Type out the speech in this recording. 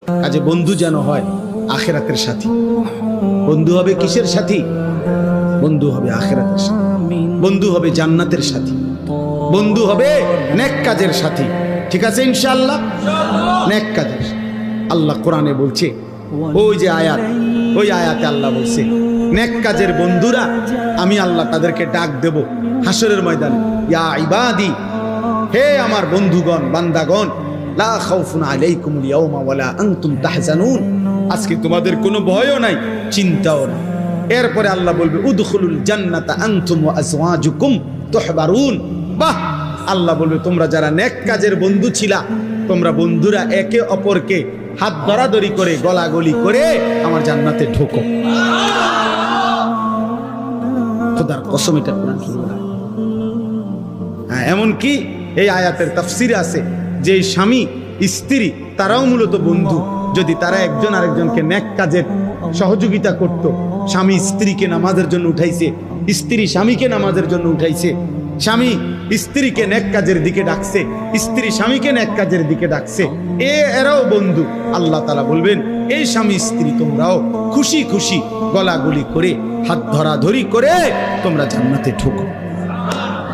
কাজে বন্ধু যেন হয় আখিরাতের সাথী। বন্ধু হবে কিসের সাথী? বন্ধু হবে আখিরাতের সাথী, বন্ধু হবে জান্নাতের সাথী, বন্ধু হবে নেক কাজের সাথী। ঠিক আছে ইনশাআল্লাহ? নেক কাজের। আল্লাহ কোরআনে বলছে, ওই যে আয়াত, ওই আয়াতে আল্লাহ বলছে নেক কাজের বন্ধুরা আমি আল্লাহ তাদেরকে ডাক দেব হাসরের ময়দানে, ইয়া ইবাদি, হে আমার বন্ধুগণ, বান্দাগণ, লা খাউফুন আলাইকুমুল ইয়াওমা ওয়ালা আনতুম তাহজানুন, আজকে তোমাদের কোনো ভয়ও নাই, চিন্তাও নাই। এরপরে আল্লাহ বলবে উদখুলুল জান্নাতা আনতুম ওয়া আজওয়াজুকুম তুহবারুন। বাহ! আল্লাহ বলবে তোমরা যারা নেক কাজের বন্ধু ছিলা, তোমরা বন্ধুরা একে অপরকে হাত ধরাধরি করে গলাগলি করে আমার জান্নাতে ঢোকো। খোদার কসম, এটা কোরআন কি বলে। হ্যাঁ, এমন কি এই আয়াতের তাফসিরে আছে যে স্বামী স্ত্রী তারাও মূলত বন্ধু। যদি তারা একজন আরেকজনকে নেক কাজের সহযোগিতা করত, স্বামী স্ত্রীকে নামাজের জন্য উঠাইছে, স্ত্রী স্বামীকে নামাজের জন্য উঠাইছে, স্বামী স্ত্রীকে নেক কাজের দিকে ডাকছে, স্ত্রী স্বামীকে নেক কাজের দিকে ডাকছে, এরাও বন্ধু। আল্লাহ তাআলা বলবেন এই স্বামী স্ত্রী তোমরাও খুশি খুশি গলাগলি করে হাত ধরাধরি করে তোমরা জান্নাতে ঢোকো।